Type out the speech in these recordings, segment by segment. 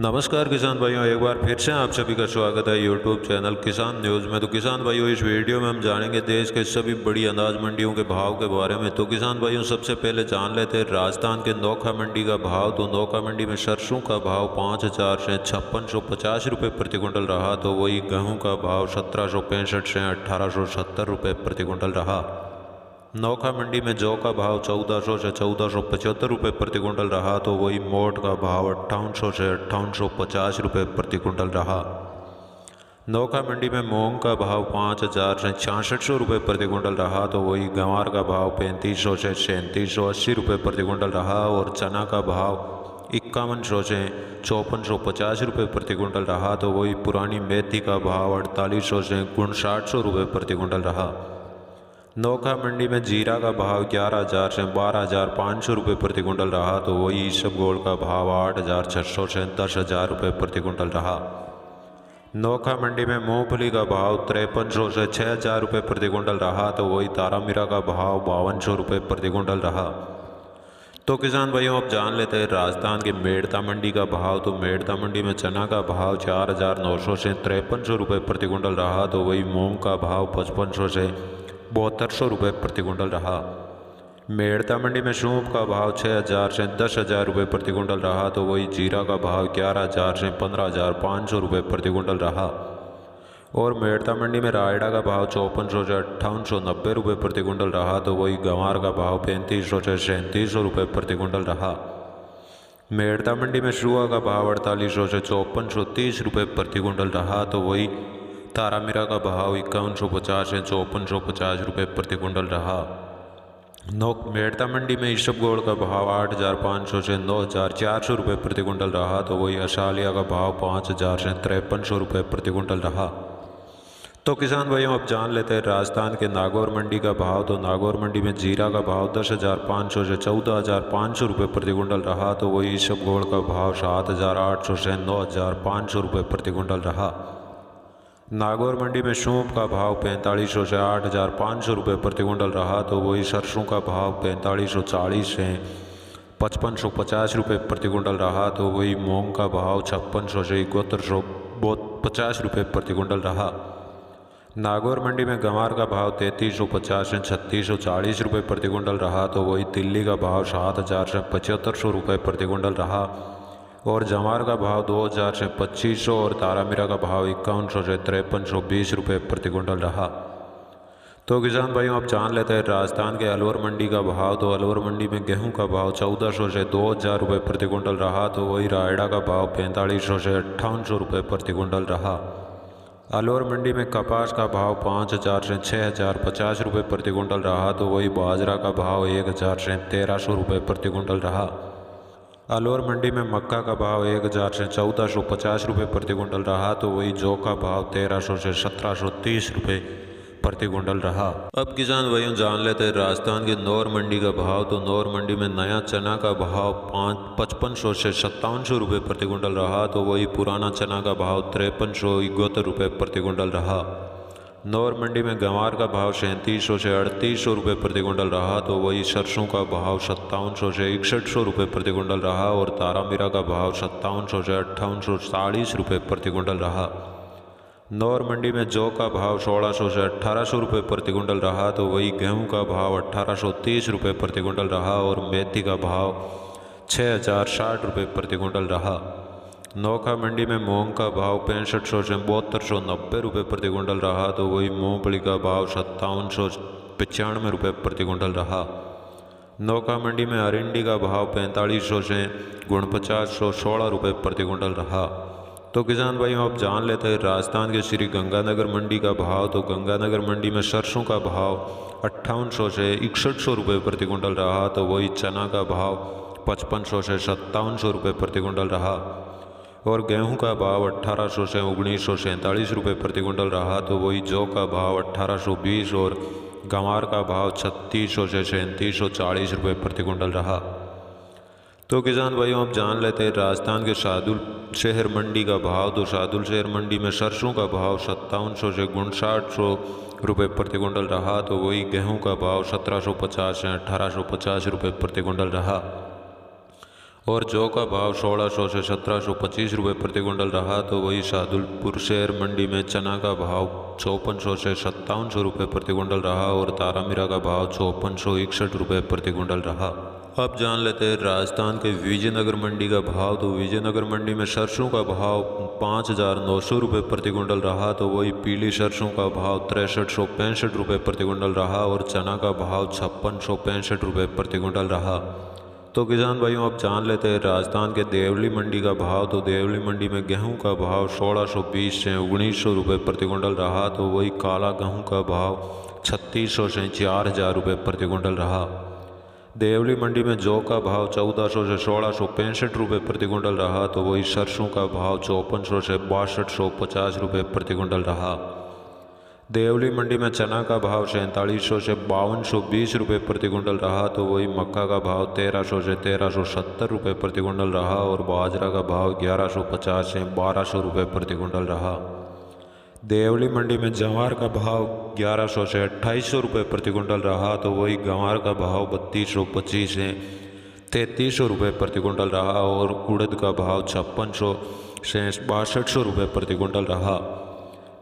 नमस्कार किसान भाइयों, एक बार फिर से आप सभी का स्वागत है यूट्यूब चैनल किसान न्यूज़ में। तो किसान भाइयों, इस वीडियो में हम जानेंगे देश के सभी बड़ी अनाज मंडियों के भाव के बारे में। तो किसान भाइयों, सबसे पहले जान लेते हैं राजस्थान के नोखा मंडी का भाव। तो नोखा मंडी में सरसों का भाव 5,000 से 5650 रुपये प्रति क्विंटल रहा। तो वही गेहूँ का भाव 1765 से 1870 रुपये प्रति क्विंटल रहा। नोखा मंडी में जौ का भाव 1400 से 1475 रुपये प्रति क्विंटल रहा। तो वही मोट का भाव 5800 से 5850 रुपये प्रति क्विंटल रहा। नोखा मंडी में मूंग का भाव 5000 से 6600 रुपये प्रति क्विंटल रहा। तो वही गंवार का भाव 3500 से 3780 रुपये प्रति क्विंटल रहा। और चना का भाव 5100 से 5450 रुपये प्रति क्विंटल रहा। तो वही पुरानी मेथी का भाव 4800 से 5900 रुपये प्रति क्विंटल रहा। नोखा मंडी में जीरा का भाव 11,000 से 12,500 रुपये प्रति क्विंटल रहा। तो वही इसबगोल का भाव 8,600 से 10,000 रुपये प्रति क्विंटल रहा। नोखा मंडी में मूंगफली का भाव 5300 से 6,000 रुपये प्रति क्विंटल रहा। तो वही तारामीरा का भाव 5200 रुपये प्रति क्विंटल रहा। तो किसान भाइयों, अब जान लेते हैं राजस्थान की मेड़ता मंडी का भाव। तो मेड़ता मंडी में चना का भाव 4,900 से 5300 रुपये प्रति क्विंटल रहा। तो वही मूंग का भाव 5500 से 7200 रुपये प्रति क्विंटल रहा। मेड़ता मंडी में सूप का भाव 6,000 से 10,000 रुपये प्रति क्विंटल रहा। तो वही जीरा का भाव 11,000 से 15,500 रुपये प्रति क्विंटल रहा। और मेड़ता मंडी में रायडा का भाव 5400 से 5890 रुपये प्रति क्विंटल रहा। तो वही गंवार का भाव 3500 से 3700 रुपये प्रति क्विंटल रहा। मेड़ता मंडी में सुआ का भाव 4800 से 5430 रुपये प्रति क्विंटल रहा। तो वही तारामीरा का भाव 5150 से 5450 रुपये प्रति क्विंटल रहा। मेड़ता मंडी में इसबगोल का भाव 8,500 से 9,400 रुपये प्रति क्विंटल रहा। तो वही असालिया का भाव 5,000 से 5300 रुपये प्रति क्विंटल रहा। तो किसान भाइयों, अब जान लेते हैं राजस्थान के नागौर मंडी का भाव। तो नागौर मंडी में जीरा का भाव 10,500 से 14,500 रुपये प्रति क्विंटल रहा। तो वही इसबगोल का भाव 7,800 से 9,500 रुपये प्रति क्विंटल रहा। नागौर मंडी में सूप का भाव 4500 से 8,500 रुपये प्रति क्विंटल रहा। तो वही सरसों का भाव 4540 से 5550 रुपये प्रति क्विंटल रहा। तो वही मूंग का भाव 5600 से 7150 रुपये प्रति क्विंटल रहा। नागौर मंडी में गंवार का भाव 3350 से 3640 रुपये प्रति क्विंटल रहा। तो वही तिल्ली का भाव 7,000 से 7500 रुपये प्रति क्विंटल रहा। और जवार का भाव 2,000 से 2500 और तारामीरा का भाव 5100 से 5320 रुपये प्रति क्विंटल रहा। तो किसान भाइयों, अब जान लेते हैं राजस्थान के अलवर मंडी का भाव। तो अलवर मंडी में गेहूं का भाव 1400 से 2,000 रुपये प्रति क्विंटल रहा। तो वही रायडा का भाव 4500 से 5800 रुपये प्रति क्विंटल रहा। अलवर मंडी में कपास का भाव 5,000 से 6,050 रुपये प्रति क्विंटल रहा। तो वही बाजरा का भाव 1,000 से 1,300 रुपये प्रति क्विंटल रहा। अलवर मंडी में मक्का का भाव 1,000 से 1,450 रुपये प्रति क्विंटल रहा। तो वही जौ का भाव 1,300 से 1,730 रुपये प्रति क्विंटल रहा। अब किसान भाइयों, जान लेते हैं राजस्थान की नौर मंडी का भाव। तो नौर मंडी में नया चना का भाव 5500 से 5700 रुपये प्रति क्विंटल रहा। तो वही पुराना चना का भाव 5371 रुपये प्रति क्विंटल रहा। नौर मंडी में गंवार का भाव 3700 से 3800 रुपये प्रति क्विंटल रहा। तो वही सरसों का भाव 5700 से 6100 रुपये प्रति क्विंटल रहा। और तारामीरा का भाव 5700 से 5840 रुपये प्रति क्विंटल रहा। नौर मंडी में जौ का भाव 1600 से 1800 रुपये प्रति क्विंटल रहा। तो वही गेहूं का भाव 1830 रुपये प्रति क्विंटल रहा। और मेथी का भाव 6,060 रुपये प्रति क्विंटल रहा। नोखा मंडी में मूंग का भाव 6500 से 7290 रुपये प्रति क्विंटल रहा। तो वही मूंगफली का भाव 5795 रुपये प्रति क्विंटल रहा। नोखा मंडी में अरिंडी का भाव 4500 से 4916 रुपये प्रति क्विंटल रहा। तो किसान भाइयों, अब जान लेते हैं राजस्थान के श्री गंगानगर मंडी का भाव। तो गंगानगर मंडी में सरसों का भाव 5800 से 6100 रुपये प्रति क्विंटल रहा। तो वही चना का भाव 5500 से 5700 रुपये प्रति क्विंटल रहा। और गेहूं का भाव 1800 से 1947 रुपये प्रति क्विंटल रहा। तो वही जौ का भाव 1820 और गंवार का भाव 3600 से 3740 रुपये प्रति क्विंटल रहा। तो किसान भाइयों, अब जान लेते हैं राजस्थान के शाहदुल शहर मंडी का भाव। तो शाहदुल शहर मंडी में सरसों का भाव 5700 से 5900 रुपये प्रति क्विंटल रहा। तो वही गेहूं का भाव 1750 से 1850 रुपये प्रति क्विंटल रहा। और जौ का भाव 1600 से 1725 रुपये प्रति क्विंटल रहा। तो वही शाहदुलपुर शहर मंडी में चना का भाव 5400 से 5700 रुपये प्रति क्विंटल रहा और तारामीरा का भाव 5461 रुपये प्रति क्विंटल रहा। अब जान लेते हैं राजस्थान के विजयनगर मंडी का भाव। तो विजयनगर मंडी में सरसों का भाव 5900 रुपये प्रति क्विंटल रहा। तो वही पीली सरसों का भाव 6365 रुपये प्रति क्विंटल रहा और चना का भाव 5665 रुपये प्रति क्विंटल रहा। तो किसान भाइयों अब जान लेते हैं राजस्थान के देवली मंडी का भाव। तो देवली मंडी में गेहूं का भाव 1620 से 1900 रुपये प्रति क्विंटल रहा। तो वही काला गेहूं का भाव 3600 से 4000 रुपये प्रति क्विंटल रहा। देवली मंडी में जौ का भाव 1400 से 1665 रुपये प्रति क्विंटल रहा। तो वही सरसों का भाव 5400 से 6250 रुपये प्रति क्विंटल रहा। देवली मंडी में चना का भाव 4700 से 5220 रुपये प्रति क्विंटल रहा। तो वही मक्का का भाव 1300 से 1370 रुपये प्रति क्विंटल रहा और बाजरा का भाव 1150 से 1200 रुपये प्रति क्विंटल रहा। देवली मंडी में जवार का भाव 1100 से 2800 रुपये प्रति क्विंटल रहा। तो वही गंवार का भाव 3225 से 3300 रुपये प्रति क्विंटल रहा और उड़द का भाव 5600 से 6200 रुपये प्रति क्विंटल रहा।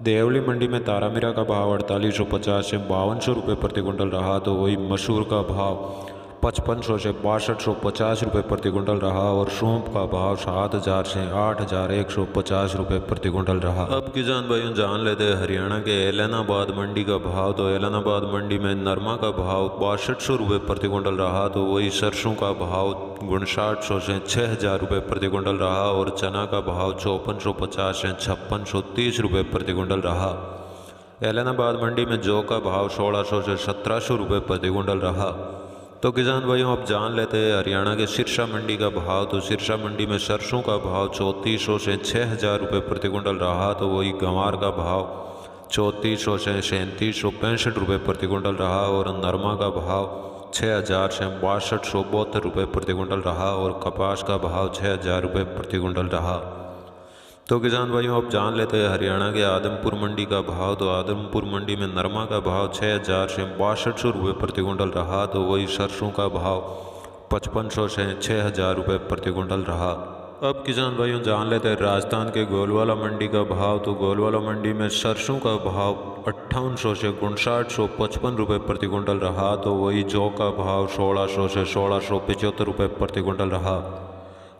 देवली मंडी में तारामीरा का भाव 4850 से 5200 रुपये प्रति क्विंटल रहा। तो वही मसूर का भाव 5500 से 6250 रुपये प्रति क्विंटल रहा और सौंफ का भाव 7000 से 8150 रुपये प्रति क्विंटल रहा। अब किसान भाइयों जान लेते हैं हरियाणा के ऐलनाबाद मंडी का भाव। तो ऐलनाबाद मंडी में नरमा का भाव 6200 रुपये प्रति क्विंटल रहा। तो वही सरसों का भाव 5900 से 6000 रुपये प्रति क्विंटल रहा और चना का भाव 5450 से 5630 रुपये प्रति क्विंटल रहा। ऐलनाबाद मंडी में जौ का भाव 1600 से 1700 रुपये प्रति क्विंटल रहा। तो किसान भाइयों अब जान लेते हैं हरियाणा के सिरसा मंडी का भाव। तो सिरसा मंडी में सरसों का भाव 3400 से 6000 रुपये प्रति क्विंटल रहा। तो वही गंवार का भाव 3400 से 3765 रुपये प्रति क्विंटल रहा और नरमा का भाव 6000 से 6272 रुपये प्रति क्विंटल रहा और कपास का भाव 6000 रुपये प्रति क्विंटल रहा। तो किसान भाइयों अब जान लेते हैं हरियाणा के आदमपुर मंडी का भाव। तो आदमपुर मंडी में नरमा का भाव 6000 से 6200 रुपये प्रति क्विंटल रहा। तो वही सरसों का भाव 5500 से 6000 रुपये प्रति क्विंटल रहा। अब किसान भाइयों जान लेते हैं राजस्थान के गोलवाला मंडी का भाव। तो गोलवाला मंडी में सरसों का भाव 5800 से 5955 रुपये प्रति क्विंटल रहा। तो वही जौ का भाव 1600 से 1675 रुपये प्रति क्विंटल रहा।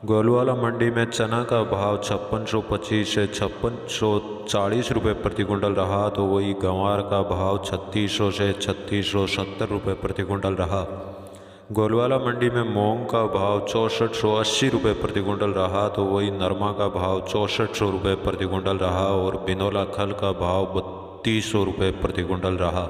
गोलवाला मंडी में चना का भाव 5625 से 5640 रुपये प्रति क्विंटल रहा। तो वही गंवार का भाव 3600 से 3670 रुपये प्रति क्विंटल रहा। गोलवाला मंडी में मूंग का भाव 6480 रुपये प्रति क्विंटल रहा। तो वही नरमा का भाव 6400 रुपये प्रति क्विंटल रहा और बिनौला खल का भाव 3200 रुपये प्रति क्विंटल रहा।